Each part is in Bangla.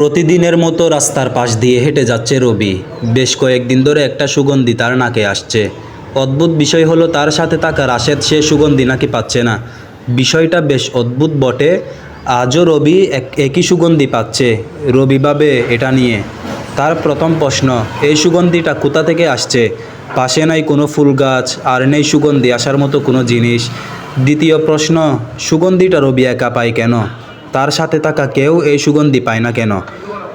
প্রতিদিনের মতো রাস্তার পাশ দিয়ে হেঁটে যাচ্ছে রবি। বেশ কয়েকদিন ধরে একটা সুগন্ধি তার নাকে আসছে। অদ্ভুত বিষয় হলো তার সাথে থাকা রাশেদ সে সুগন্ধি নাকি পাচ্ছে না। বিষয়টা বেশ অদ্ভুত বটে। আজও রবি একই সুগন্ধি পাচ্ছে। রবি ভাবে এটা নিয়ে। তার প্রথম প্রশ্ন, এই সুগন্ধিটা কোথা থেকে আসছে? পাশে নাই কোনো ফুল গাছ, আর নেই সুগন্ধি আসার মতো কোনো জিনিস। দ্বিতীয় প্রশ্ন, সুগন্ধিটা রবি একা পায় কেন? তার সাথে থাকা কেউ এই সুগন্ধি পায় না কেন?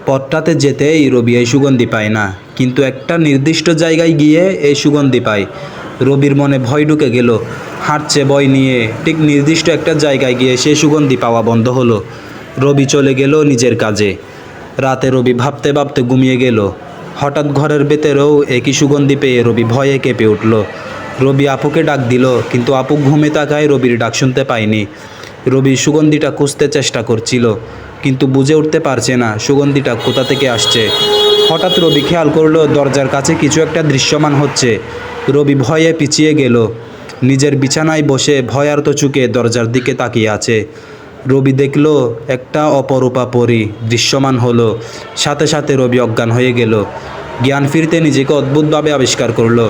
পথটাতে যেতেই রবি এই সুগন্ধি পায় না, কিন্তু একটা নির্দিষ্ট জায়গায় গিয়ে এই সুগন্ধি পায়। রবির মনে ভয় ঢুকে গেল। হাঁটছে ভয় নিয়ে, ঠিক নির্দিষ্ট একটা জায়গায় গিয়ে সে সুগন্ধি পাওয়া বন্ধ হলো। রবি চলে গেল নিজের কাজে। রাতে রবি ভাবতে ভাবতে ঘুমিয়ে গেল। হঠাৎ ঘরের ভেতরেও একই সুগন্ধি পেয়ে রবি ভয়ে কেঁপে উঠল। রবি আপুকে ডাক দিল, কিন্তু আপু ঘুমে থাকায় রবির ডাক শুনতে পায়নি। রবি সুগন্ধিটা খুঁজতে চেষ্টা করছিল, কিন্তু বুঝে উঠতে পারছে না সুগন্ধিটা কোথা থেকে আসছে। হঠাৎ রবি খেয়াল করলো দরজার কাছে কিছু একটা দৃশ্যমান হচ্ছে। রবি ভয়ে পিছিয়ে গেল। নিজের বিছানায় বসে ভয়ার্ত চোখে দরজার দিকে তাকিয়ে আছে। রবি দেখল একটা অপরূপা পরী দৃশ্যমান হলো। সাথে সাথে রবি অজ্ঞান হয়ে গেল। জ্ঞান ফিরতে নিজেকে অদ্ভুতভাবে আবিষ্কার করলো।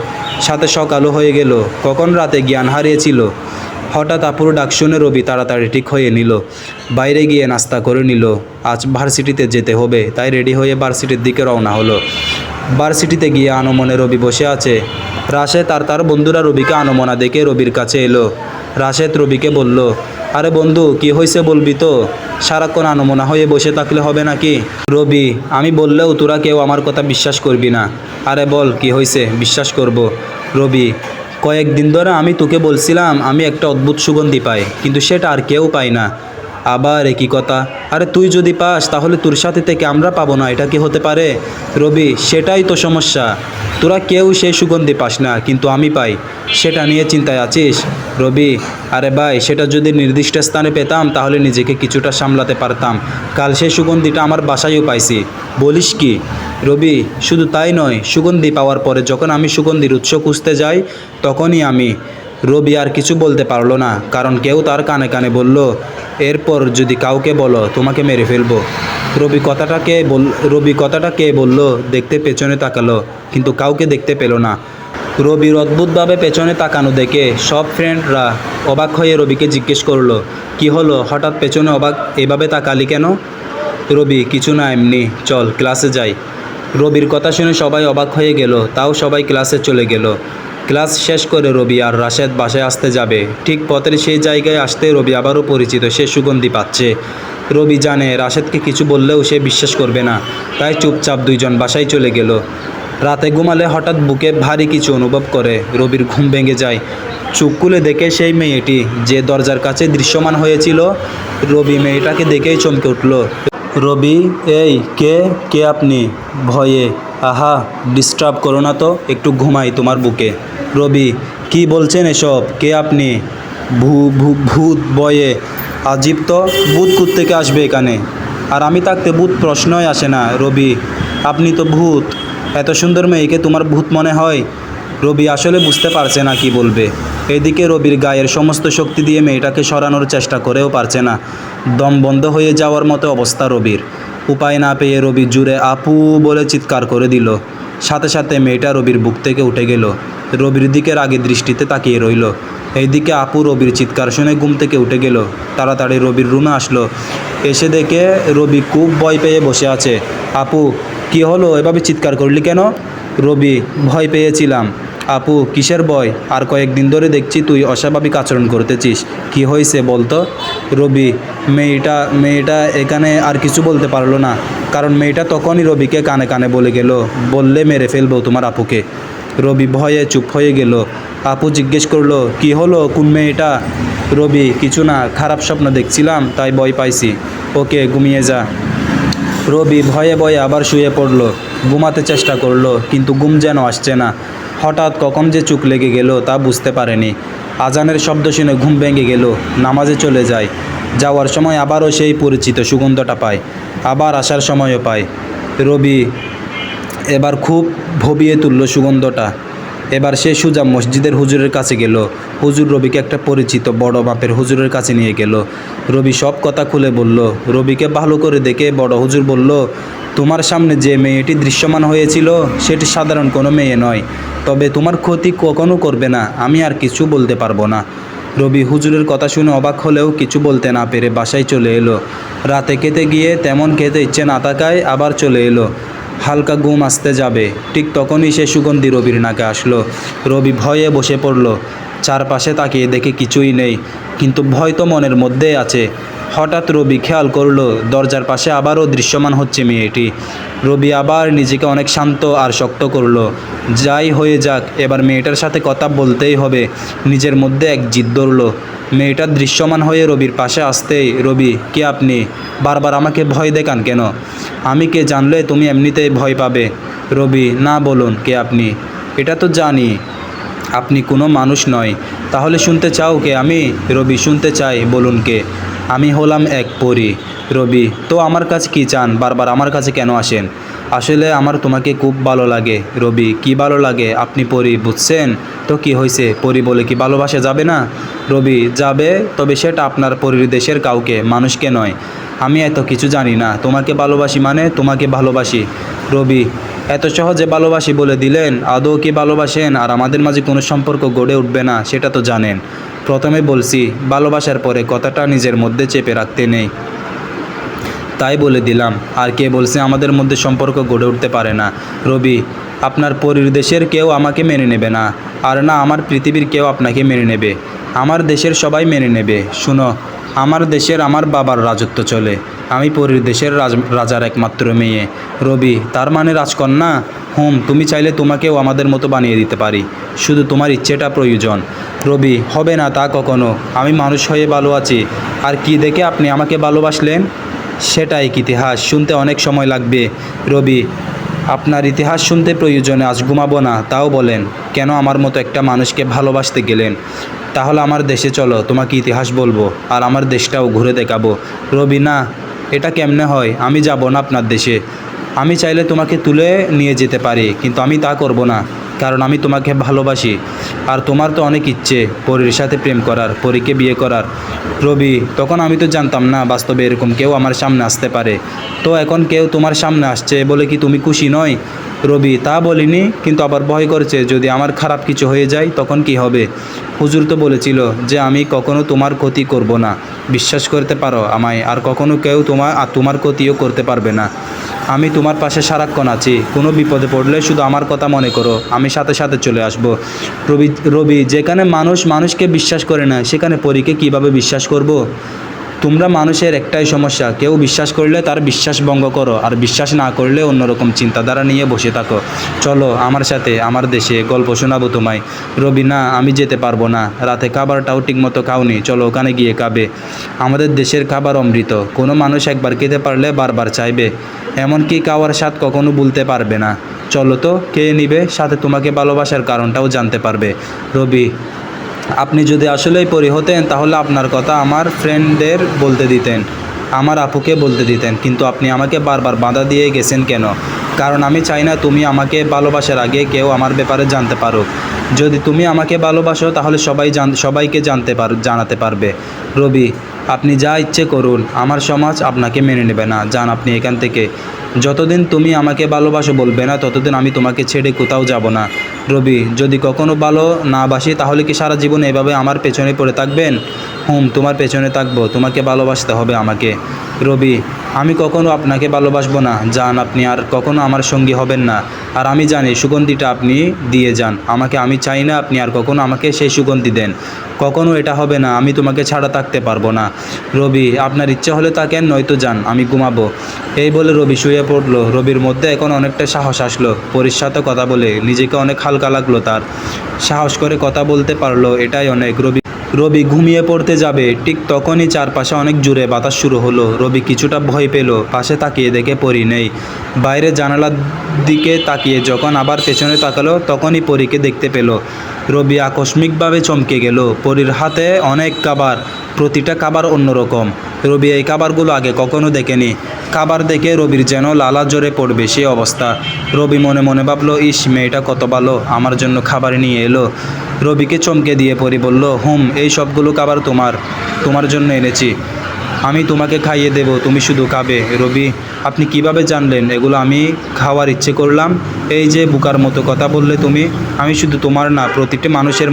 সাথে সকালও হয়ে গেল। কখন রাতে জ্ঞান হারিয়েছিল। হঠাৎ আপুর ডাক শুনে রবি তাড়াতাড়ি ঠিক হয়ে নিল। বাইরে গিয়ে নাস্তা করে নিল। আজ ভার্সিটিতে যেতে হবে, তাই রেডি হয়ে ভার্সিটির দিকে রওনা হলো। ভার্সিটিতে গিয়ে আনমনে রবি বসে আছে। রাশেদ আর তার বন্ধুরা রবিকে আনমনা দেখে রবির কাছে এলো। রাশেদ রবিকে বলল, আরে বন্ধু, কি হয়েছে বলবি তো? সারাক্ষণ আনমনা হয়ে বসে থাকলে হবে নাকি? রবি, আমি বললেও তোরা কেউ আমার কথা বিশ্বাস করবি না। আরে বল, কি হয়েছে? বিশ্বাস করব। রবি, কয়েকদিন ধরে আমি তোকে বলছিলাম আমি একটা অদ্ভুত সুগন্ধি পাই, কিন্তু সেটা আর কেউ পায় না। আবার একই কথা। আরে তুই যদি পাস তাহলে তোর সাথে থেকে আমরা পাবো না, এটা কি হতে পারে? রবি, সেটাই তো সমস্যা। তোরা কেউ সেই সুগন্ধি পাস না, কিন্তু আমি পাই। সেটা নিয়ে চিন্তায় আছিস? রবি, আরে ভাই, সেটা যদি নির্দিষ্ট স্থানে পেতাম তাহলে নিজেকে কিছুটা সামলাতে পারতাম। কাল সেই সুগন্ধিটা আমার বাসায়ও পাইছি। বলিস কি? রবি, শুধু তাই নয়, সুগন্ধি পাওয়ার পরে যখন আমি সুগন্ধির উৎস খুঁজতে যাই তখনই আমি। রবি আর কিছু বলতে পারলো না, কারণ কেউ তার কানে কানে বলল, এরপর যদি কাউকে বলো তোমাকে মেরে ফেলবো। রবি কথাটা কে বলল দেখতে পেছনে তাকালো, কিন্তু কাউকে দেখতে পেল না। রবির অদ্ভুতভাবে পেছনে তাকানো দেখে সব ফ্রেন্ডরা অবাক হয়ে রবিকে জিজ্ঞেস করলো, কি হলো, হঠাৎ পেছনে এভাবে তাকালি কেন? রবি, কিছু না, এমনি, চল ক্লাসে যাই। রবির কথা শুনে সবাই অবাক হয়ে গেল, তাও সবাই ক্লাসে চলে গেল। ক্লাস শেষ করে রবি আর রাশেদ বাসায় আসতে যাবে। ঠিক পথের সেই জায়গায় আসতে রবি আবারও পরিচিত সে সুগন্ধি পাচ্ছে। রবি জানে রাশেদকে কিছু বললেও সে বিশ্বাস করবে না, তাই চুপচাপ দুইজন বাসায় চলে গেল। রাতে ঘুমালে হঠাৎ বুকে ভারী কিছু অনুভব করে। রবির ঘুম ভেঙে যায়। চোখ খুলে দেখে সেই মেয়েটি যে দরজার কাছে দৃশ্যমান হয়েছিল। রবি মেয়েটাকে দেখেই চমকে উঠল। রবি, এই কে কে আপনি? ভয়ে, আহা, ডিস্টার্ব করো না তো, একটু ঘুমাই তোমার বুকে। রবি, কি বলছেন এসব? কে আপনি? ভূত। ভয়ে, আজীব তো, ভূত কোত্থেকে আসবে এখানে? আর আমি থাকতে ভূত প্রশ্নই আসে না। রবি, আপনি তো ভূত। এত সুন্দর মেয়েকে তোমার ভূত মনে হয়? রবি আসলে বুঝতে পারছে না কি বলবে। এদিকে রবির গায়ের সমস্ত শক্তি দিয়ে মেয়েটাকে সরানোর চেষ্টা করেও পারছে না। দম বন্ধ হয়ে যাওয়ার মতো অবস্থা রবির। উপায় না পেয়ে রবি জুড়ে আপু বলে চিৎকার করে দিল। সাথে সাথে মেয়েটা রবির বুক থেকে উঠে গেল। রবির দিকে রাগী দৃষ্টিতে তাকিয়ে রইল। এইদিকে আপু রবির চিৎকার শুনে ঘুম থেকে উঠে গেল। তাড়াতাড়ি রবির রুমে আসলো। এসে দেখে রবি খুব ভয় পেয়ে বসে আছে। আপু, কি হলো, এভাবে চিৎকার করলি কেন? রবি, ভয় পেয়েছিলাম। আপু, কিসের ভয়? আর কয়েকদিন ধরে দেখছি তুই অস্বাভাবিক আচরণ করতেছিস, কি হয়েছে বলতো? রবি, মেয়েটা এখানে আর কিছু বলতে পারলো না, কারণ মেয়েটা তখনই রবিকে কানে কানে বলে গেল, বললে মেরে ফেলবো তোমার আপুকে। রবি ভয়ে চুপ হয়ে গেল। আপু জিজ্ঞেস করলো, কি হলো, কোন মেয়েটা? রবি, কিছু না, খারাপ স্বপ্ন দেখছিলাম তাই ভয় পাইছি। ওকে, ঘুমিয়ে যা। রবি ভয়ে ভয়ে আবার শুয়ে পড়ল। ঘুমাতে চেষ্টা করলো, কিন্তু ঘুম যেন আসছে না। হঠাৎ কখন যে চোখ লেগে গেল তা বুঝতে পারেনি। আজানের শব্দ শুনে ঘুম ভেঙে গেল। নামাজে চলে যায়। যাওয়ার সময় আবারও সেই পরিচিত সুগন্ধটা পায়, আবার আসার সময়ও পায়। রবি এবার খুব ভবিয়ে তুলল সুগন্ধটা। এবার সে সুজা মসজিদের হুজুরের কাছে গেল। হুজুর রবিকে একটা পরিচিত বড় মাপের হুজুরের কাছে নিয়ে গেল। রবি সব কথা খুলে বলল। রবিকে ভালো করে দেখে বড় হুজুর বলল, তোমার সামনে যে মেয়েটি দৃশ্যমান হয়েছিল সেটি সাধারণ কোনো মেয়ে নয়, তবে তোমার ক্ষতি কখনো করবে না, আমি আর কিছু বলতে পারবো না। রবি হুজুরের কথা শুনে অবাক হলেও কিছু বলতে না পেরে বাসায় চলে এলো। রাতে খেতে গিয়ে তেমন খেতে ইচ্ছে না থাকায় আবার চলে এলো। হালকা ঘুম আসতে যাবে, ঠিক তখনই সে সুগন্ধি রবির নাকে আসলো। রবি ভয়ে বসে পড়ল। চারপাশে তাকিয়ে দেখে কিছুই নেই, কিন্তু ভয় তো মনের মধ্যেই আছে। হঠাৎ রবি খেয়াল করলো দরজার পাশে আবারও দৃশ্যমান হচ্ছে মেয়েটি। রবি আবার নিজেকে অনেক শান্ত আর শক্ত করলো। যাই হয়ে যাক, এবার মেয়েটার সাথে কথা বলতেই হবে। নিজের মধ্যে এক জিদ ধরল। মেয়েটার দৃশ্যমান হয়ে রবির পাশে আসতেই, রবি, কে আপনি? বারবার আমাকে ভয় দেখান কেন? আমি কে জানলে তুমি এমনিতেই ভয় পাবে। রবি, না, বলুন কে আপনি? এটা তো জানি আপনি কোনো মানুষ নয়, তাহলে শুনতে চাও কে আমি? রবি, শুনতে চাই, বলুন কে? আমি হলাম এক পরী। রবি, তো আমার কাছে কি চান? বারবার আমার কাছে কেন আসেন? আসলে আমার তোমাকে খুব ভালো লাগে। রবি, কি ভালো লাগে? আপনি পরী, বুঝছেন তো কি হয়েছে? পরী বলে কি ভালোবাসা যাবে না? রবি, যাবে, তবে সেটা আপনার পরীর দেশের কাউকে, মানুষকে নয়। আমি এত কিছু জানি না। তোমাকে ভালোবাসি মানে তোমাকে ভালোবাসি। রবি, এত সহজে ভালোবাসি বলে দিলেন? আদৌ কি ভালোবাসেন? আর আমাদের মাঝে কোনো সম্পর্ক গড়ে উঠবে না সেটা তো জানেন। প্রথমে বলছি, ভালোবাসার পরে কথাটা নিজের মধ্যে চেপে রাখতে নেই, তাই বলে দিলাম। আর কে বলছে আমাদের মধ্যে সম্পর্ক গড়ে উঠতে পারে না? রবি, আপনার পরীর দেশের কেউ আমাকে মেনে নেবে না, আর না আমার পৃথিবীর কেউ আপনাকে মেনে নেবে। আমার দেশের সবাই মেনে নেবে। শুনো, আমার দেশের আমার বাবার রাজত্ব চলে। আমি পরীর দেশের রাজার একমাত্র মেয়ে। রবি, তার মানে রাজকন্যা? তুমি চাইলে তোমাকেও আমাদের মতো বানিয়ে দিতে পারি, শুধু তোমার ইচ্ছেটা প্রয়োজন। রবি, হবে না তা কখনো। আমি মানুষ হয়ে ভালো আছি। আর কি দেখে আপনি আমাকে ভালোবাসলেন? সেটা এক ইতিহাস, শুনতে অনেক সময় লাগবে। রবি, আপনার ইতিহাস শুনতে প্রয়োজনে আজ ঘুমাবো না, তাও বলেন কেন আমার মতো একটা মানুষকে ভালোবাসতে গেলেন? তাহলে আমার দেশে চলো, তোমাকে ইতিহাস বলবো আর আমার দেশটাও ঘুরে দেখাবো। রবি, না, এটা কেমনে হয়? আমি যাব না আপনার দেশে। আমি চাইলে তোমাকে তুলে নিয়ে যেতে পারি, কিন্তু আমি তা করব না, কারণ আমি তোমাকে ভালোবাসি। আর তোমার তো অনেক ইচ্ছে পরীর সাথে প্রেম করার, পরীকে বিয়ে করার। রবি, তখন আমি তো জানতাম না বাস্তবে এরকম কেউ আমার সামনে আসতে পারে। তো এখন কেউ তোমার সামনে আসছে বলে কি তুমি খুশি নয়? রবি, তা বলিনি, কিন্তু আবার ভয় করছে যদি আমার খারাপ কিছু হয়ে যায় তখন কি হবে? হুজুর তো বলেছিল যে আমি কখনো তোমার ক্ষতি করব না। বিশ্বাস করতে পারো আমায়, আর কখনো কেউ তোমার ক্ষতিও করতে পারবে না। আমি তোমার পাশে সারাক্ষণ আছি। কোনো বিপদে পড়লে শুধু আমার কথা মনে করো, আমি সাথে সাথে চলে আসব। রবি, যেখানে মানুষ মানুষকে বিশ্বাস করে না সেখানে পরীকে কিভাবে বিশ্বাস করব? তোমরা মানুষের একটাই সমস্যা, কেউ বিশ্বাস করলে তার বিশ্বাস ভঙ্গ করো, আর বিশ্বাস না করলে অন্যরকম চিন্তাধারা নিয়ে বসে থাকো। চলো আমার সাথে আমার দেশে, গল্প শোনাবো তোমায়। রবি, না, আমি যেতে পারবো না। রাতে খাবারটাও ঠিকমতো খাওনি, চলো ওখানে গিয়ে খাবে। আমাদের দেশের খাবার অমৃত, কোনো মানুষ একবার খেতে পারলে বারবার চাইবে, এমনকি খাওয়ার স্বাদ কখনো ভুলতে পারবে না। চলো তো, খেয়ে নিবে, সাথে তোমাকে ভালোবাসার কারণটাও জানতে পারবে। রবি, আপনি যদি আসলেই পরী হতেন তাহলে আপনার কথা আমার ফ্রেন্ডদের বলতে দিতেন, আমার আপুকে বলতে দিতেন, কিন্তু আপনি আমাকে বারবার বাধা দিয়ে গেছেন কেন? কারণ আমি চাই না তুমি আমাকে ভালোবাসার আগে কেউ আমার ব্যাপারে জানতে পারো। যদি তুমি আমাকে ভালোবাসো তাহলে সবাইকে জানাতে পারবে। রবি, আপনি যা ইচ্ছে করুন, আমার সমাজ আপনাকে মেনে নেবে না, যান আপনি এখান থেকে। যতদিন তুমি আমাকে ভালোবাসো বলবে না ততদিন আমি তোমাকে ছেড়ে কোথাও যাব না। রবি, যদি কখনো ভালো না বাসি তাহলে কি সারা জীবন এভাবে আমার পেছনে পড়ে থাকবেন? তোমার পেছনে থাকবো, তোমাকে ভালোবাসতে হবে আমাকে। রবি, আমি কখনো আপনাকে ভালোবাসবো না, যান আপনি, আর কখনো আমার সঙ্গী হবেন না। আর আমি জানি সুগন্ধিটা আপনি দিয়ে যান আমাকে, আমি চাই না আপনি আর কখনো আমাকে সেই সুগন্ধি দেন। কখনো এটা হবে না, আমি তোমাকে ছাড়া থাকতে পারবো না। রবি, আপনার ইচ্ছে হলে থাকেন, নয়তো যান, আমি ঘুমাবো। এই বলে রবি শুয়ে পড়লো। রবির মধ্যে এখন অনেকটা সাহস আসলো। পরীর সাথে কথা বলে নিজেকে অনেক হালকা লাগলো তার। সাহস করে কথা বলতে পারলো, এটাই অনেক। রবি ঘুমিয়ে পড়তে যাবে, ঠিক তখনই চারপাশে অনেক জোরে বাতাস শুরু হলো। রবি কিছুটা ভয় পেল, পাশে তাকিয়ে দেখে পরী নেই। বাইরে জানালার দিকে তাকিয়ে যখন আবার পেছনে তাকালো তখনই পরীকে দেখতে পেল। রবি আকস্মিকভাবে চমকে গেল। পরীর হাতে অনেক খাবার, প্রতিটা খাবার অন্যরকম। রবি এই খাবারগুলো আগে কখনো দেখেনি। খাবার দেখে রবির যেন লালা জ্বরে পড়বে সে অবস্থা। রবি মনে মনে ভাবলো, ইস, মেয়েটা কত ভালো, আমার জন্য খাবার নিয়ে এলো। রবিকে চমকে দিয়ে পরি বলল, এই সবগুলো খাবার তোমার জন্য এনেছি। আমি তোমাকে খাইয়ে দেব, তুমি শুধু খাবে। রবি, আপনি কিভাবে জানলেন এগুলো আমি খাওয়ার ইচ্ছে করলাম? এই যে বোকার মতো কথা বললে তুমি। আমি শুধু তোমার না, প্রতিটি মানুষের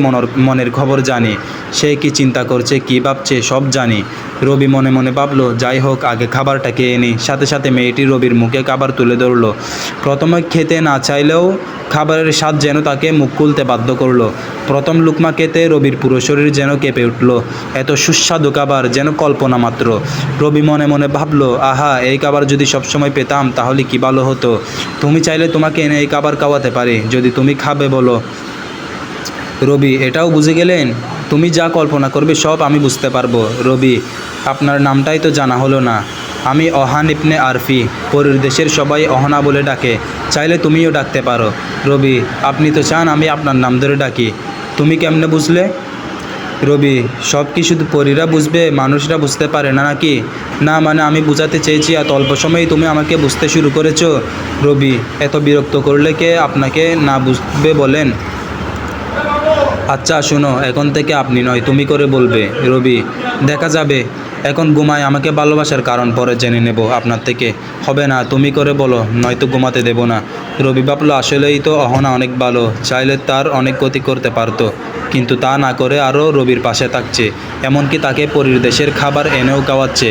মনের খবর জানি। সে কি চিন্তা করছে, কি ভাবছে, সব জানি। রবি মনে মনে ভাবলো, যাই হোক, আগে খাবারটা খেয়ে নিই। সাথে সাথে মেয়েটি রবির মুখে খাবার তুলে ধরলো। প্রথমে খেতে না চাইলেও খাবারের স্বাদ যেন তাকে মুখ খুলতে বাধ্য করলো। প্রথম লুকমা খেতে রবির পুরো শরীর যেন কেঁপে উঠল। এত সুস্বাদু খাবার, যেন কল্পনা মাত্র। রবি মনে মনে ভাবলো, আহা, এই খাবার যদি সবসময় পেতাম তাহলে কি ভালো হতো। তুমি চাইলে তোমাকে এনে এই খাবার খাওয়াতে পারি, যদি তুমি খাবে বলো। রবি এটাও বুঝে গেলেন, তুমি যা কল্পনা করবে সব আমি বুঝতে পারবো। রবি, আপনার নামটাই তো জানা হলো না। আমি অহান ইবনে আরফি, পরের দেশের সবাই অহনা বলে ডাকে, চাইলে তুমিও ডাকতে পারো। রবি, আপনি তো চান আমি আপনার নাম ধরে ডাকি, তুমি কেমনে বুঝলে? রবি, সব কি শুধু পরীরা বুঝবে, মানুষরা বুঝতে পারে না নাকি? না, মানে আমি বুঝাতে চেয়েছি এত অল্প সময়েই তুমি আমাকে বুঝতে শুরু করেছো। রবি, এত বিরক্ত করলে কে আপনাকে না বুঝবে বলেন? আচ্ছা শোনো, এখন থেকে আপনি নয় তুমি করে বলবে। রবি, দেখা যাবে, এখন ঘুমায়, আমাকে ভালোবাসার কারণ পরে জেনে নেব আপনার থেকে। হবে না, তুমি করে বলো, নয়তো ঘুমাতে দেব না। রবি ভাবলো, আসলেই তো অহনা অনেক ভালো, চাইলে তার অনেক ক্ষতি করতে পারতো, কিন্তু তা না করে আরও রবির পাশে থাকছে, এমনকি তাকে পরীর দেশের খাবার এনেও খাওয়াচ্ছে।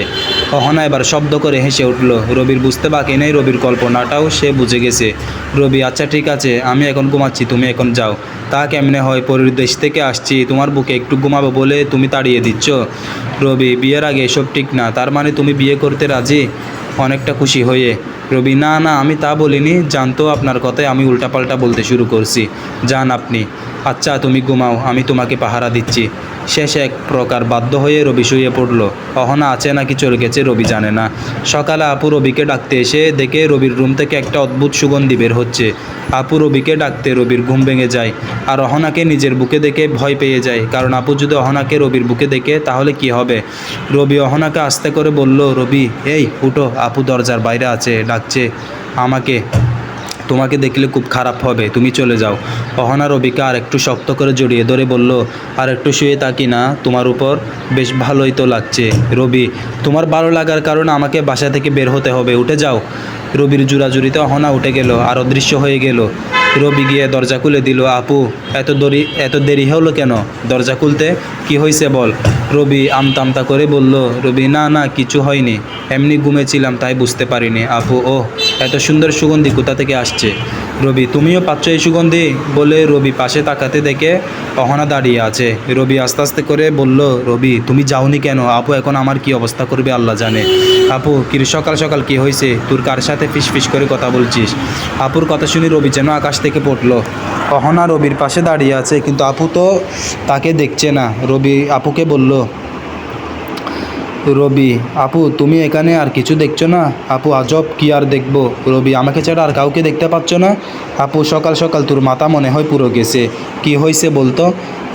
অহনা এবার শব্দ করে হেসে উঠল। রবির বুঝতে বাকি নেই, রবির কল্পনাটাও সে বুঝে গেছে। রবি, আচ্ছা ঠিক আছে, আমি এখন ঘুমাচ্ছি, তুমি এখন যাও। তা কেমনে হয়, পরীর দেশ থেকে আসছি, তোমার বুকে একটু ঘুমাবো বলে তুমি তাড়িয়ে দিচ্ছ? রবি, বিয়ের আগে এসব ঠিক না। তার মানে তুমি বিয়ে করতে রাজি? অনেকটা খুশি হয়ে। রবি, না না, আমি তা বলিনি, জানতো আপনার কথায় আমি উল্টাপাল্টা বলতে শুরু করছি। যান আপনি। আচ্ছা তুমি ঘুমাও, আমি তোমাকে পাহারা দিচ্ছি। শেষে এক প্রকার বাধ্য হয়ে রবি শুয়ে পড়ল। অহনা আছে নাকি চলে গেছে রবি জানে না। সকালে আপু রবিকে ডাকতে এসে দেখে রবির রুম থেকে একটা অদ্ভুত সুগন্ধি বের হচ্ছে। আপু রবিকে ডাকতে রবির ঘুম ভেঙে যায়, আর অহনাকে নিজের বুকে দেখে ভয় পেয়ে যায়, কারণ আপু যদি অহনাকে রবির বুকে দেখে তাহলে কি হবে। রবি অহনাকে আস্তে করে বলল, রবি, এই উঠো, আপু দরজার বাইরে আছে, ডাকছে আমাকে, তোমাকে দেখলে খুব খারাপ হবে, তুমি চলে যাও। অহনা রবিকে আর একটু শক্ত করে জড়িয়ে ধরে বলল, আর একটু শুয়ে থাকি না, তোমার উপর বেশ ভালোই তো লাগছে। রবি, তোমার ভালো লাগার কারণে আমাকে বাসা থেকে বের হতে হবে, উঠে যাও। রবির জোরাজুরিতে অহনা উঠে গেল আর অদৃশ্য হয়ে গেল। রবি গিয়ে দরজা খুলে দিল। আপু, এত দেরি হলো কেন দরজা খুলতে? কি হয়েছে বল। রবি আমতা আমতা করে বলল। রবি, না না, কিছু হয়নি, এমনি ঘুমেছিলাম তাই বুঝতে পারিনি। আপু, ও, এত সুন্দর সুগন্ধি কোথা থেকে আসছে? রবি, তুমিও পাচ্ছ এই সুগন্ধি? বলে রবি পাশে তাকাতে দেখে অহনা দাঁড়িয়ে আছে। রবি আস্তে আস্তে করে বলল, রবি তুমি যাওনি কেন? আপু এখন আমার কি অবস্থা করবে আল্লাহ জানে। আপু, কি সকাল সকাল কি হয়েছে? তোর কার সাথে ফিস ফিস করে কথা বলছিস? আপুর কথা শুনে রবি যেন আকাশ থেকে পড়লো। অহনা রবির পাশে দাঁড়িয়ে আছে, কিন্তু আপু তো তাকে দেখছে না। রবি আপুকে বলল, রবি, আপু তুমি এখানে আর কিছু দেখছো না? আপু, আজব, কি আর দেখবো? রবি, আমাকে ছাড়া আর কাউকে দেখতে পাচ্ছ না? আপু, সকাল সকাল তোর মাথা মনে হয় পুরো গেছে, কি হয়েছে বলতো?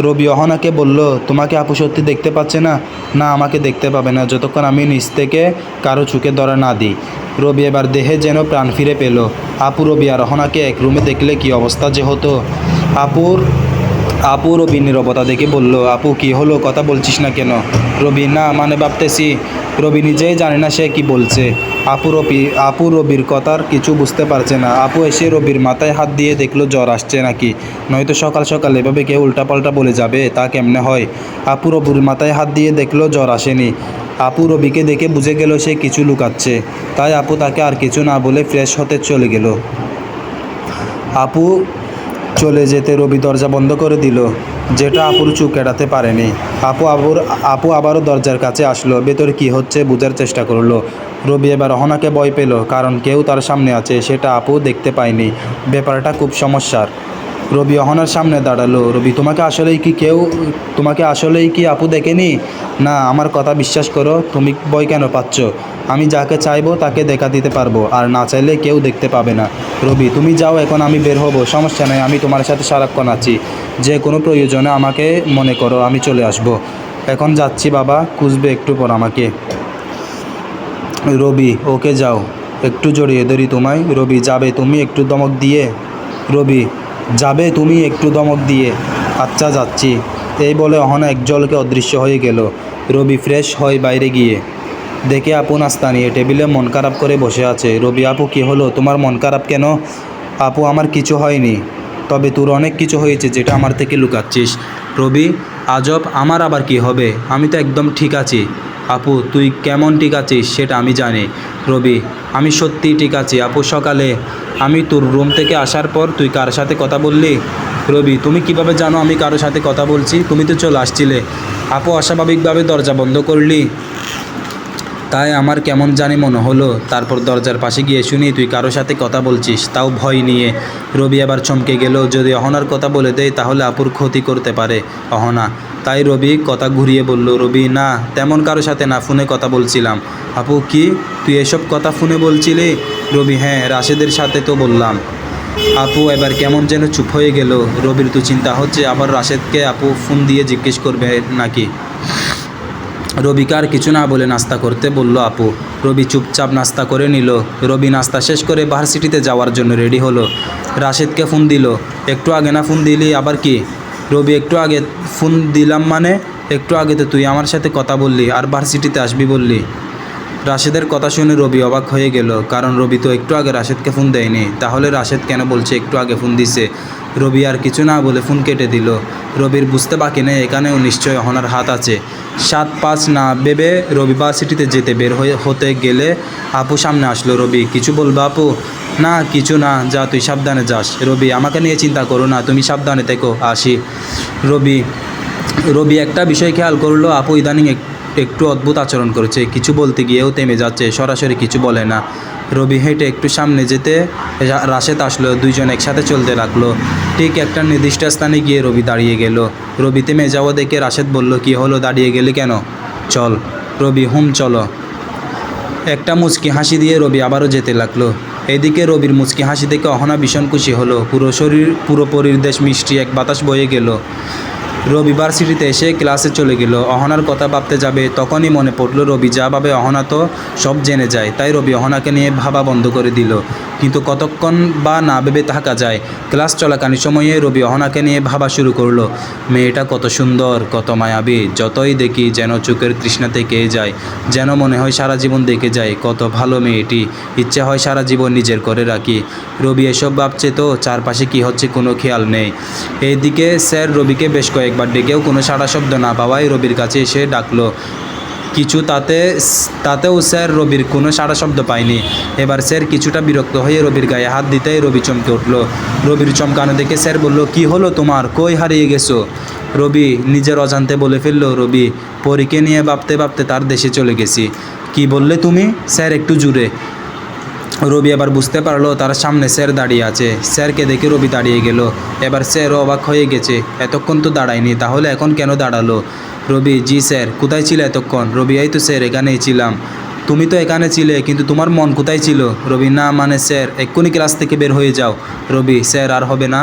রবি অহনাকে বলল, তোমাকে আপু সত্যি দেখতে পাচ্ছে না? না, আমাকে দেখতে পাবে না যতক্ষণ আমি নিচ থেকে কারো চোখে ধরা না দিই। রবি এবার দেহে যেন প্রাণ ফিরে পেল। আপু রবি আর অহনাকে এক রুমে দেখলে কি অবস্থা যে হতো। আপু রবির নীরবতা দেখে বলল, আপু কি হলো, কথা বলছিস না কেন? রবি, না মানে ভাবতেছি। রবি নিজেই জানে না সে কি বলছে। আপু রবির কথার কিছু বুঝতে পারছে না। আপু এসে রবির মাথায় হাত দিয়ে দেখলো জ্বর আসছে নাকি, নয়তো সকাল সকাল এভাবে কেউ উল্টাপাল্টা বলে যাবে, তা কেমনে হয়? আপু রবির মাথায় হাত দিয়ে দেখলো জ্বর আসেনি। আপু রবিকে দেখে বুঝে গেল সে কিছু লুকাচ্ছে, তাই আপু তাকে আর কিছু না বলে ফ্রেশ হতে চলে গেল। আপু চলে যেতে রবি দরজা বন্ধ করে দিল, যেটা আপুর চোখ এড়াতে পারেনি। আপু আবারও দরজার কাছে আসলো, ভেতরে কি হচ্ছে বোঝার চেষ্টা করলো। রবি এবার অহনাকে ভয় পেল, কারণ কেউ তার সামনে আছে, সেটা আপু দেখতে পায়নি। ব্যাপারটা খুব সমস্যার। রবি অহনার সামনে দাঁড়ালো। রবি, তোমাকে আসলেই কি আপু দেখেনি? না, আমার কথা বিশ্বাস করো, তুমি ভয় কেন পাচ্ছ? আমি যাকে চাইবো তাকে দেখা দিতে পারবো, আর না চাইলে কেউ দেখতে পাবে না। রবি, তুমি যাও, এখন আমি বের হব, সমস্যা নেই, আমি তোমার সাথে সারাক্ষণ আছি, যে কোনো প্রয়োজনে আমাকে মনে করো, আমি চলে আসবো। এখন যাচ্ছি বাবা, খুঁজবে একটু পর আমাকে। রবি, ওকে যাও, একটু জড়িয়ে ধরি তোমায়। রবি, যাবে তুমি একটু ধমক দিয়ে? রবি, যাবে তুমি একটু ধমক দিয়ে? আচ্ছা যাচ্ছি। এই বলে অহনা এক ঝলকে অদৃশ্য হয়ে গেল। রবি ফ্রেশ হয় বাইরে গিয়ে দেখে আপু নাস্তা নিয়ে টেবিলে মন খারাপ করে বসে আছে। রবি, আপু কী হলো, তোমার মন খারাপ কেন? আপু, আমার কিছু হয়নি, তবে তোর অনেক কিছু হয়েছে যেটা আমার থেকে লুকাচ্ছিস। রবি, আজব, আমার আবার কি হবে, আমি তো একদম ঠিক আছি। আপু, তুই কেমন ঠিক আছিস সেটা আমি জানি। রবি, আমি সত্যিই ঠিক আছি আপু। সকালে আমি তোর রুম থেকে আসার পর তুই কার সাথে কথা বললি? রবি, তুমি কিভাবে জানো আমি কারোর সাথে কথা বলছি? তুমি তো চলে আসছিলে। আপু, অস্বাভাবিকভাবে দরজা বন্ধ করলি, তাই আমার কেমন জানি মনে হলো। তারপর দরজার পাশে গিয়ে শুনি তুই কারোর সাথে কথা বলছিস, তাও ভয় নিয়ে। রবি আবার চমকে গেল। যদি অহনার কথা বলে দেয় তাহলে আপুর ক্ষতি করতে পারে অহনা। তাই রবি কথা ঘুরিয়ে বলল, রবি, না, তেমন কারোর সাথে না, ফোনে কথা বলছিলাম। আপু, কি, তুই এসব কথা ফোনে বলছিলি? রবি, হ্যাঁ, রাশেদের সাথে তো বললাম। আপু এবার কেমন যেন চুপ হয়ে গেল। রবির তো চিন্তা হচ্ছে আবার রাশেদকে আপু ফোন দিয়ে জিজ্ঞেস করবে নাকি। রবিকে আর কিছু না বলে নাস্তা করতে বলল আপু। রবি চুপচাপ নাস্তা করে নিল। রবি নাস্তা শেষ করে ভার্সিটিতে যাওয়ার জন্য রেডি হলো। রাশেদকে ফোন দিল। একটু আগে না ফোন দিলি, আবার কি? রবি, একটু আগে ফোন দিলাম মানে? একটু আগে তো তুই আমার সাথে কথা বললি আর ভার্সিটিতে আসবি বললি। রাশেদের কথা শুনে রবি অবাক হয়ে গেল, কারণ রবি তো একটু আগে রাশেদকে ফোন দেয়নি। তাহলে রাশেদ কেন বলছে একটু আগে ফোন দিছে? রবি আর কিছু না বলে ফোন কেটে দিল। রবির বুঝতে বাকি নেই এখানেও নিশ্চয় অহনার হাত আছে। 7-5 না ভেবে রবি ভার্সিটিতে যেতে বের হতে গেলে আপু সামনে আসলো। রবি, কিছু বলবো আপু? না, কিছু না, যা তুই সাবধানে যাস। রবি, আমাকে নিয়ে চিন্তা করো না, তুমি সাবধানে থেকো, আসি। রবি রবি একটা বিষয় খেয়াল করলো, আপু ইদানিং একটু অদ্ভুত আচরণ করেছে। কিছু বলতে গিয়েও থেমে যাচ্ছে, সরাসরি কিছু বলে না। রবি হেঁটে একটু সামনে যেতে রাশেদ আসলো। দুইজন একসাথে চলতে লাগলো। ঠিক একটা নির্দিষ্ট স্থানে গিয়ে রবি দাঁড়িয়ে গেল। রবি থেমে যাওয়া দেখে রাশেদ বলল, কি হলো, দাঁড়িয়ে গেলি কেন? চল। রবি, চলো। একটা মুচকি হাসি দিয়ে রবি আবারও যেতে লাগলো। এদিকে রবির মুচকি হাসি দেখে অহনা ভীষণ খুশি হলো। পুরো পরিবেশ মিষ্টি এক বাতাস বয়ে গেল। রবি ভার্সিটিতে এসে ক্লাসে চলে গেল। অহনার কথা ভাবতে যাবে তখনই মনে পড়ল রবি যা ভাবে অহনা তো সব জেনে যায়। তাই রবি অহনাকে নিয়ে ভাবা বন্ধ করে দিল। কিন্তু কতক্ষণ বা না ভেবে থাকা যায়। ক্লাস চলাকালীন সময়ে রবি অহনাকে নিয়ে ভাবা শুরু করলো। মেয়েটা কত সুন্দর, কত মায়াবী, যতই দেখি যেন চোখের তৃষ্ণা থেকে যায়, যেন মনে হয় সারা জীবন দেখে যায়। কত ভালো মেয়েটি, ইচ্ছে হয় সারা জীবন নিজের করে রাখি। রবি এসব ভাবছে তো চারপাশে কি হচ্ছে কোনো খেয়াল নেই। এইদিকে স্যার রবিকে বেশ কয়েকবার ডেকেও কোনো সাড়া শব্দ না পাওয়ায় রবির কাছে এসে ডাকলো কিছু, তাতেও স্যার রবির কোনো সাড়া শব্দ পায়নি। এবার স্যার কিছুটা বিরক্ত হয়ে রবির গায়ে হাত দিতেই রবি চমকে উঠল। রবির চমকানো দেখে স্যার বলল, কি হলো তোমার, কই হারিয়ে গেছো? রবি নিজের অজান্তে বলে ফেলল, রবি পরীকে নিয়ে ভাবতে ভাবতে তার দেশে চলে গেছি। কি বললে তুমি? স্যার একটু জুড়ে। রবি এবার বুঝতে পারলো তার সামনে স্যার দাঁড়িয়ে আছে। স্যারকে দেখে রবি দাঁড়িয়ে গেল। এবার স্যারও অবাক হয়ে গেছে, এতক্ষণ তো দাঁড়ায়নি, তাহলে এখন কেন দাঁড়ালো? রবি, জি স্যার। কোথায় ছিলে এতক্ষণ? রবি, এই তো স্যার, এখানেই ছিলাম। তুমি তো এখানে ছিলে, কিন্তু তোমার মন কোথায় ছিল? রবি, না মানে স্যার, এক্ষুনি ক্লাস থেকে বের হয়ে যাও। রবি, স্যার আর হবে না।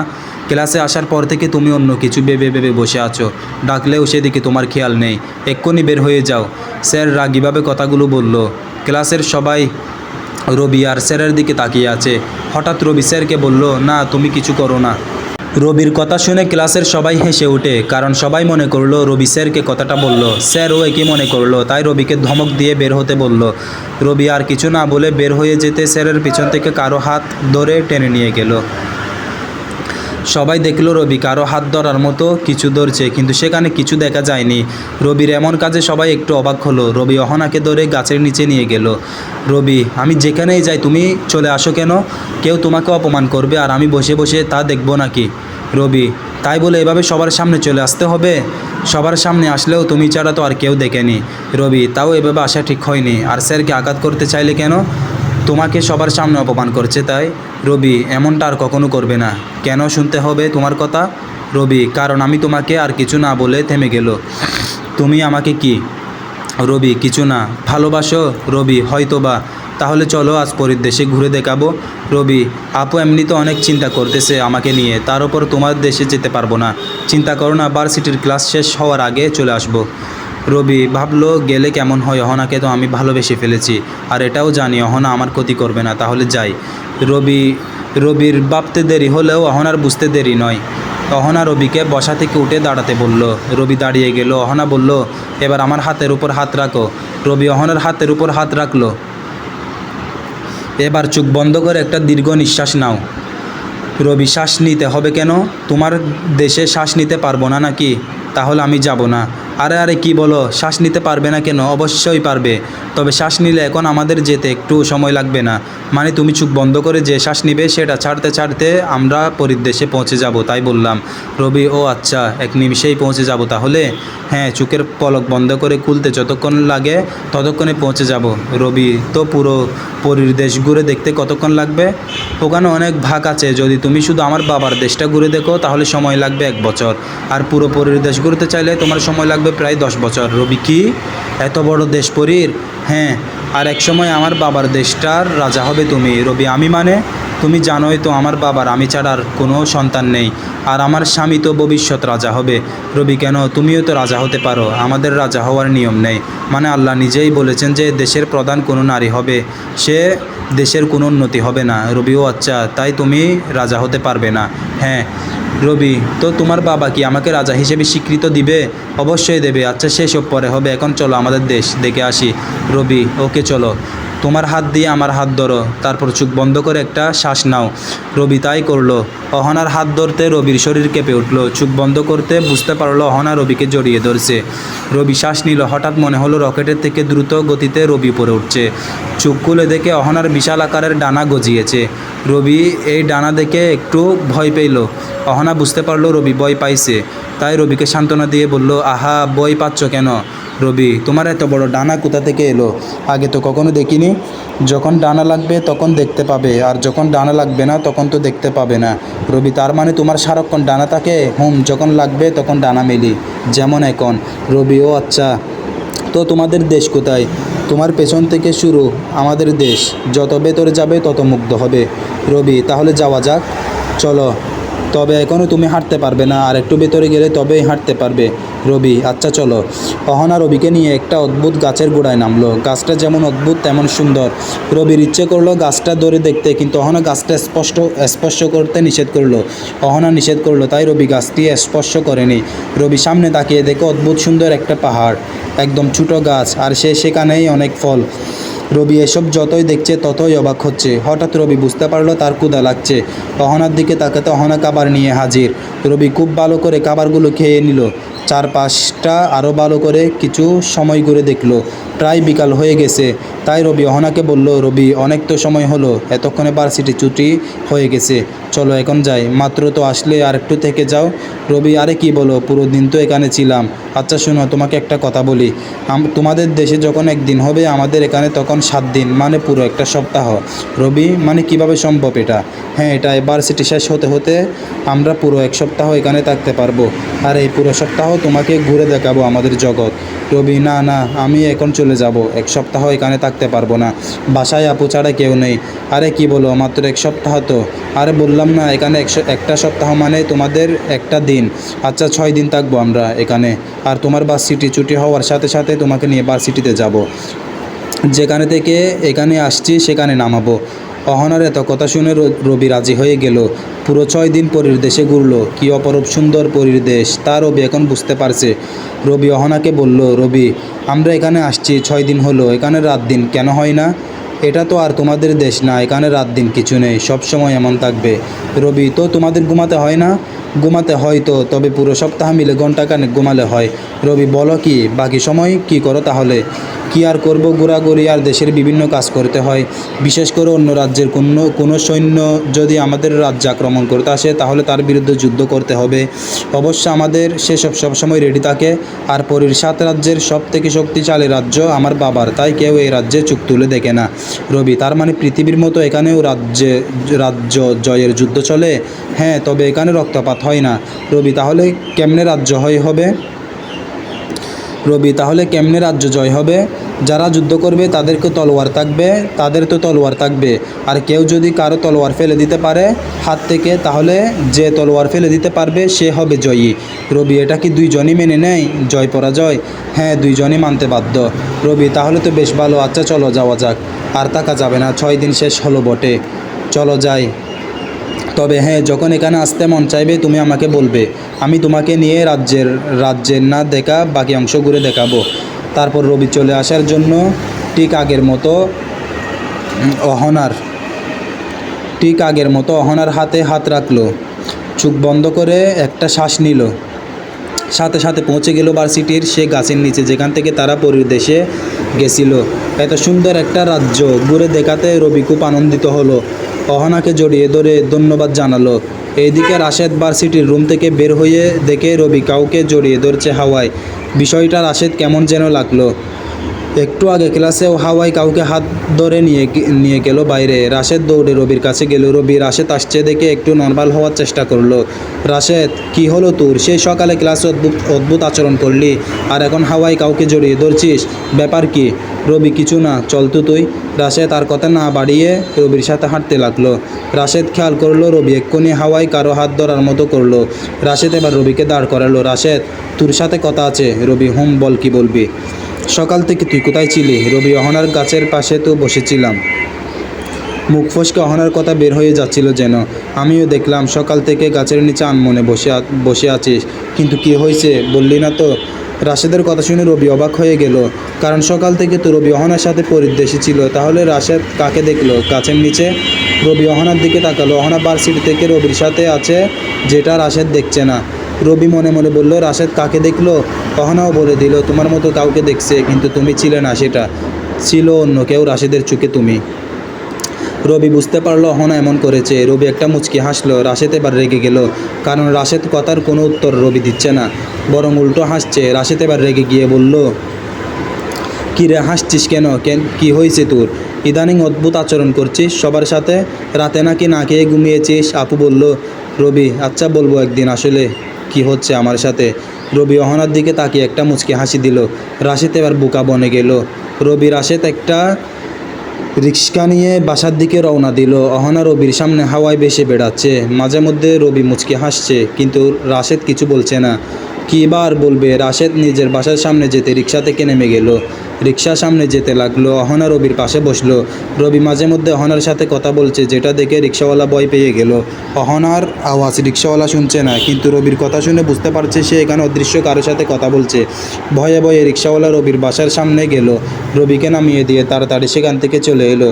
ক্লাসে আসার পর থেকে তুমি অন্য কিছু ভেবে ভেবে বসে আছো, ডাকলেও সেদিকে তোমার খেয়াল নেই। এক্ষুনি বের হয়ে যাও। স্যার রাগীভাবে কথাগুলো বলল। ক্লাসের সবাই রবি আর স্যারের দিকে তাকিয়ে আছে। হঠাৎ রবি স্যারকে বলল, না তুমি কিছু করো না। রবির কথা শুনে ক্লাসের সবাই হেসে ওঠে, কারণ সবাই মনে করলো রবি স্যারকে কথাটা বলল। স্যারও একই মনে করলো, তাই রবিকে ধমক দিয়ে বের হতে বলল। রবি আর কিছু না বলে বের হয়ে যেতে স্যারের পিছন থেকে কারো হাত ধরে টেনে নিয়ে গেল। সবাই দেখলো রবি কারো হাত ধরার মতো কিছু ধরছে, কিন্তু সেখানে কিছু দেখা যায়নি। রবির এমন কাজে সবাই একটু অবাক হলো। রবি অহনাকে ধরে গাছের নিচে নিয়ে গেল। রবি, আমি যেখানেই যাই তুমি চলে আসো কেন? কেউ তোমাকে অপমান করবে আর আমি বসে বসে তা দেখবো নাকি? রবি, তাই বলে এভাবে সবার সামনে চলে আসতে হবে? সবার সামনে আসলেও তুমি ছাড়া তো আর কেউ দেখেনি। রবি, তাও এভাবে আসা ঠিক হয়নি। আর স্যারকে আঘাত করতে চাইলে কেন? তোমাকে সবার সামনে অপমান করছে তাই। রবি, এমনটা আর কখনো করবে না। কেন শুনতে হবে তোমার কথা? রবি, কারণ আমি তোমাকে আর কিছু না বলে থেমে গেল। তুমি আমাকে কি? রবি, কিছু না। ভালোবাসো? রবি, হয়তোবা। তাহলে চলো আজ পরের দেশে ঘুরে দেখাবো। রবি, আপু এমনিতে অনেক চিন্তা করতেছে আমাকে নিয়ে, তার উপর তোমার দেশে যেতে পারবো না। চিন্তা করো না, ভার্সিটির ক্লাস শেষ হওয়ার আগে চলে আসবো। রবি ভাবলো গেলে কেমন হয়, অহনাকে তো আমি ভালোবেসে ফেলেছি, আর এটাও জানি অহনা আমার ক্ষতি করবে না, তাহলে যাই। রবির ভাবতে দেরি হলেও অহনার বুঝতে দেরি নয়। অহনা রবিকে বসা থেকে উঠে দাঁড়াতে বলল। রবি দাঁড়িয়ে গেল। অহনা বলল, এবার আমার হাতের উপর হাত রাখো। রবি অহনার হাতের উপর হাত রাখলো। এবার চোখ বন্ধ করে একটা দীর্ঘ নিঃশ্বাস নাও। রবি, শ্বাস নিতে হবে কেন? তোমার দেশে শ্বাস নিতে পারবো না নাকি? তাহলে আমি যাব না। আরে আরে কি বলো, শ্বাস নিতে পারবে না কেন? অবশ্যই পারবে, তবে শ্বাস নিলে এখন আমাদের যেতে একটু সময় লাগবে না। মানে তুমি চোখ বন্ধ করে যে শ্বাস নিবে সেটা ছাড়তে ছাড়তে আমরা পরিদেশে পৌঁছে যাব, তাই বললাম। রবি, ও আচ্ছা, এক নিমিষেই পৌঁছে যাব তাহলে? হ্যাঁ, চোখের পলক বন্ধ করে খুলতে যতক্ষণ লাগে ততক্ষণে পৌঁছে যাব। রবি, তো পুরো পরীর দেশ ঘুরে দেখতে কতক্ষণ লাগবে? ওখানে অনেক ভাগ আছে, যদি তুমি শুধু আমার বাবার দেশটা ঘুরে দেখো তাহলে সময় লাগবে 1 বছর, আর পুরো পরীর দেশ ঘুরতে চাইলে তোমার সময় লাগবে প্রায় 10 বছর। রবি, কি এত বড় দেশ পরীর? হ্যাঁ, আর এক সময় আমার বাবার দেশটার রাজা হবে তুমি। রবি, আমি মানে? তুমি জানোই তো আমার বাবার আমি ছাড়া আর কোনো সন্তান নেই, আর আমার স্বামী তো ভবিষ্যৎ রাজা হবে। রবি, কেন? তুমিও তো রাজা হতে পারো। আমাদের রাজা হওয়ার নিয়ম নেই, মানে আল্লাহ নিজেই বলেছেন যে দেশের প্রধান কোনো নারী হবে, সে দেশের কোনো উন্নতি হবে না। রবি, ও আচ্ছা, তাই তুমি রাজা হতে পারবে না? হ্যাঁ। রবি, তো তোমার বাবা কি আমাকে রাজা হিসেবে স্বীকৃত দিবে? অবশ্যই দেবে। আচ্ছা, সেসব পরে হবে, এখন চলো আমাদের দেশ দেখে আসি। রবি, ওকে চলো। তোমার হাত দিয়ে আমার হাত ধরো, তারপর চোখ বন্ধ করে একটা শ্বাস নাও। রবি তাই করলো। অহনার হাত ধরতে রবির শরীর কেঁপে উঠল। চোখ বন্ধ করতে বুঝতে পারলো অহনা রবিকে জড়িয়ে ধরছে। রবি শ্বাস নিল। হঠাৎ মনে হলো রকেটের থেকে দ্রুত গতিতে রবি উপরে উঠছে। চোখ খুলে দেখে অহনার বিশাল আকারের ডানা গজিয়েছে। রবি এই ডানা দেখে একটু ভয় পেল। অহনা বুঝতে পারলো রবি ভয় পাইছে, তাই রবিকে সান্ত্বনা দিয়ে বলল, আহা, ভয় পাচ্ছ কেন? রবি, তোমার এত বড় ডানা কোথা থেকে এলো? আগে তো কখনো দেখিনি। যখন ডানা লাগবে তখন দেখতে পাবে, আর যখন ডানা লাগবে না তখন তো দেখতে পাবে না। রবি, তার মানে তোমার সারাক্ষণ ডানা থাকে? যখন লাগবে তখন ডানা মেলি, যেমন এখন। রবি, ও আচ্ছা, তো তোমাদের দেশ কোথায়? তোমার পেছন থেকে শুরু আমাদের দেশ, যত ভেতরে যাবে তত মুগ্ধ হবে। রবি, তাহলে যাওয়া যাক, চলো। তবে এখনও তুমি হাঁটতে পারবে না, আর একটু ভেতরে গেলে তবেই হাঁটতে পারবে। রবি, আচ্ছা চলো। অহনা রবিকে নিয়ে একটা অদ্ভুত গাছের গোড়ায় নামলো। গাছটা যেমন অদ্ভুত তেমন সুন্দর। রবির ইচ্ছে করলো গাছটা ধরে দেখতে, কিন্তু অহনা গাছটা স্পর্শ করতে নিষেধ করলো। অহনা নিষেধ করলো, তাই রবি গাছটি স্পর্শ করেনি। রবি সামনে তাকিয়ে দেখে অদ্ভুত সুন্দর একটা পাহাড়, একদম ছোটো গাছ, আর সেখানেই অনেক ফল। রবি এসব যতই দেখছে ততই অবাক হচ্ছে। হঠাৎ রবি বুঝতে পারলো তার ক্ষুধা লাগছে। অহনার দিকে তাকাতে অহনা খাবার নিয়ে হাজির। রবি খুব ভালো করে খাবারগুলো খেয়ে নিল। চারপাশটা আরও ভালো করে কিছু সময় ঘুরে দেখলো। প্রায় বিকাল হয়ে গেছে, তাই রবি অহনাকে বলল, রবি, অনেক তো সময় হলো, এতক্ষণে ভার্সিটি ছুটি হয়ে গেছে, চলো এখন যাই। মাত্র তো আসলে, আর একটু থেকে যাও। রবি, আরে কি বলো, পুরো দিন তো এখানে ছিলাম। আচ্ছা শোনো, তোমাকে একটা কথা বলি, তোমাদের দেশে যখন একদিন হবে আমাদের এখানে তখন 7 দিন, মানে পুরো একটা সপ্তাহ। রবি, মানে কিভাবে সম্ভব এটা? হ্যাঁ, এটা ভার্সিটি শেষ হতে হতে আমরা পুরো 1 সপ্তাহ এখানে থাকতে পারবো, আর এই পুরো সপ্তাহ তোমাকে ঘুরে দেখাবো আমাদের জগৎ। রবি, না না, আমি এখন চলে যাব, 1 সপ্তাহ এখানে থাকতে পারবো না, বাসায় আপু ছাড়া কেউ নেই। আরে কি বলো, মাত্র 1 সপ্তাহ তো? আরে বললাম না, এখানে একটা সপ্তাহ মানে তোমাদের একটা দিন। আচ্ছা, 6 দিন থাকবো আমরা এখানে, আর তোমার ভার্সিটি ছুটি হওয়ার সাথে সাথে তোমাকে নিয়ে ভার্সিটিতে যাব, যেখানে থেকে এখানে আসছি সেখানে নামাবো। অহনার এত কথা শুনে রবি রাজি হয়ে গেল। পুরো 6 দিন পরীর দেশে ঘুরলো। কী অপরূপ সুন্দর পরীর দেশ, তা রবি এখন বুঝতে পারছে। রবি অহনাকে বলল, রবি, আমরা এখানে আসছি 6 দিন হলো, এখানে রাত দিন কেন হয় না? এটা তো আর তোমাদের দেশ না, এখানে রাত দিন কিছু নেই, সব সময় এমন থাকবে। রবি, তো তোমাদের ঘুমাতে হয় না? ঘুমাতে হয় তো, তবে পুরো সপ্তাহ মিলে ঘন্টাখানেক ঘুমালে হয়। রবি, বলো কি, বাকি সময় কি করো তাহলে? কি আর করব, ঘোরাঘুরি আর দেশের বিভিন্ন কাজ করতে হয়। বিশেষ করে অন্য রাজ্যের কোনো সৈন্য যদি আমাদের রাজ্যে আক্রমণ করতে আসে তাহলে তার বিরুদ্ধে যুদ্ধ করতে হবে। অবশ্য আমাদের সেসব সবসময় রেডি থাকে। আর পরীর 7 রাজ্যের সব থেকে শক্তিশালী রাজ্য আমার বাবার, তাই কেউ এই রাজ্যে চোখ তুলে দেখে না। রবি, তার মানে পৃথিবীর মতো এখানেও রাজ্য জয়ের যুদ্ধ চলে? হ্যাঁ, তবে এখানে রক্তপাত হয় না। রবি, তাহলে কেমনে রাজ্য জয় হবে? যারা যুদ্ধ করবে তাদেরকে তলোয়ার থাকবে, তাদের তো তলোয়ার থাকবে, আর কেউ যদি কারো তলোয়ার ফেলে দিতে পারে হাত থেকে, তাহলে যে তলোয়ার ফেলে দিতে পারবে সে হবে জয়ী। রবি, এটা কি দুইজনই মেনে নেয় জয় পরাজয়? হ্যাঁ, দুইজনই মানতে বাধ্য। রবি, তাহলে তো বেশ ভালো, আচ্ছা চলো যাওয়া যাক। আর থাকা যাবে না, 6 দিন শেষ হলো বটে, চলো যাই। তবে হ্যাঁ, যখন এখানে আসতে মন চাইবে তুমি আমাকে বলবে, আমি তোমাকে নিয়ে রাজ্যের না দেখা বাকি অংশ ঘুরে দেখাবো। তারপর রবি চলে আসার জন্য ঠিক আগের মতো অহনার হাতে হাত রাখলো, চোখ বন্ধ করে একটা শ্বাস নিল। সাথে সাথে পৌঁছে গেল ভার্সিটির সে গাছের নিচে যেখান থেকে তারা পরীর দেশে গেছিল। এত সুন্দর একটা রাজ্য ঘুরে দেখাতে রবি খুব আনন্দিত হলো। অহনাকে জড়িয়ে ধরে ধন্যবাদ জানালো। এইদিকে রাশেদ ভার্সিটির রুম থেকে বের হয়ে দেখে রবি কাউকে জড়িয়ে ধরছে হাওয়ায়। বিষয়টা রাশেদ কেমন যেন লাগলো। একটু আগে ক্লাসেও হাওয়াই কাউকে হাত ধরে নিয়ে গেল বাইরে। রাশেদ দৌড়ে রবির কাছে গেল। রবি রাশেদ আসছে দেখে একটু নর্মাল হওয়ার চেষ্টা করলো। রাশেদ, কি হলো তোর? সেই সকালে ক্লাসে অদ্ভুত আচরণ করলি, আর এখন হাওয়াই কাউকে জড়িয়ে ধরছিস, ব্যাপার কি? রবি, কিছু না, চল তো তুই। রাশেদ আর কথা না বাড়িয়ে রবির সাথে হাঁটতে লাগলো। রাশেদ খেয়াল করলো রবি এক্ষুনি হাওয়াই কারো হাত ধরার মতো করলো। রাশেদ এবার রবিকে দাঁড় করালো। রাশেদ, তোর সাথে কথা আছে। রবি, বল, কি বলবি? সকাল থেকে তুই কোথায় ছিলি? রবি, অহনার গাছের পাশে তো বসেছিলাম। মুখ ফসকে অহনার কথা বের হয়ে যাচ্ছিল যেন। আমিও দেখলাম সকাল থেকে গাছের নিচে আনমনে বসে আছিস, কিন্তু কি হয়েছে বললি না তো? রাশেদের কথা শুনে রবি অবাক হয়ে গেল, কারণ সকাল থেকে তো রবি অহনার সাথে পরিদেশে ছিল। তাহলে রাশেদ কাকে দেখলো গাছের নিচে? রবি অহনার দিকে তাকালো। অহনা ভার্সিটি থেকে রবির সাথে আছে, যেটা রাশেদ দেখছে না। রবি মনে মনে বলল, রাশেদ কাকে দেখলো? অহনাও বলে দিল, তোমার মতো কাউকে দেখছে, কিন্তু তুমি ছিলে না, সেটা ছিল অন্য কেউ। রাশেদের চোখে তুমি। রবি বুঝতে পারলো অহনা এমন করেছে। রবি একটা মুচকি হাসলো। রাশেদ এবার রেগে গেল, কারণ রাশেদ কথার কোনো উত্তর রবি দিচ্ছে না, বরং উল্টো হাসছে। রাশেদ এবার রেগে গিয়ে বলল, কী রে, হাসছিস কেন? কি হয়েছে তোর? ইদানিং অদ্ভুত আচরণ করছিস সবার সাথে, রাতে নাকি না খেয়ে ঘুমিয়েছিস। আপু বলল। রবি, আচ্ছা বলবো একদিন আসলে কি হচ্ছে আমার সাথে। রবি অহনার দিকে তাকিয়ে একটা মুচকি হাসি দিল। রাশেদ এবার বোকা বনে গেল। রবি রাশেদ একটা রিক্সা নিয়ে বাসার দিকে রওনা দিল। অহনা রবির সামনে হাওয়ায় ভেসে বেড়াচ্ছে। মাঝে মধ্যে রবি মুচকি হাসছে, কিন্তু রাশেদ কিছু বলছে না। কী বার বলবে? রাশেদ নিজের বাসার সামনে যেতে রিক্সা থেকে নেমে গেল। রিক্সার সামনে যেতে লাগলো। অহনা রবির পাশে বসলো। রবি মাঝে মধ্যে অহনার সাথে কথা বলছে, যেটা দেখে রিক্সাওয়ালা ভয় পেয়ে গেল। অহনার আওয়াজ রিক্সাওয়ালা শুনছে না, কিন্তু রবির কথা শুনে বুঝতে পারছে সে এখানে অদৃশ্য কারোর সাথে কথা বলছে। ভয়ে ভয়ে রিক্সাওয়ালা রবির বাসার সামনে গেল। রবিকে নামিয়ে দিয়ে তাড়াতাড়ি সেখান থেকে চলে এলো।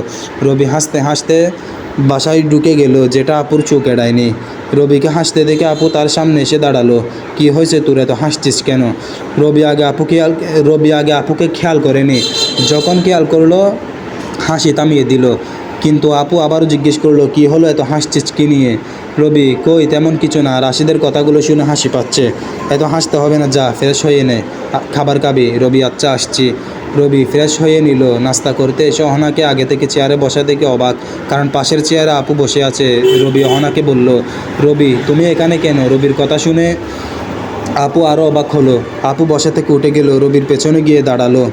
রবি হাসতে হাসতে বাসায় ঢুকে গেল, যেটা আপুর চোখ এড়ায়নি। রবিকে হাসতে দেখে আপু তার সামনে এসে দাঁড়ালো। কি হয়েছে তোর, এত হাসছিস কেন? রবি আগে আপুকে খেয়াল করেনি। যখন খেয়াল করলো, হাসি থামিয়ে দিল। কিন্তু আপু আবারও জিজ্ঞেস করলো, কি হলো, এত হাসছিস কী নিয়ে? রবি, কই তেমন কিছু না। রাশিদের কথাগুলো শুনে হাসি পাচ্ছে। এত হাসতে হবে না, যা ফ্রেশ হয়ে নে, খাবার খাবি। রবি, আচ্ছা আসছি। রবি ফ্রেশ হয়ে নিল। নাস্তা করতে এসে অহনাকে আগে থেকে চেয়ারে বসা দেখে অবাক, কারণ পাশের চেয়ারে আপু বসে আছে। রবি অহনাকে বলল, রবি তুমি এখানে কেন? রবির কথা শুনে আপু আরও অবাক হলো। আপু বসা থেকে উঠে গেল, রবির পেছনে গিয়ে দাঁড়ালো।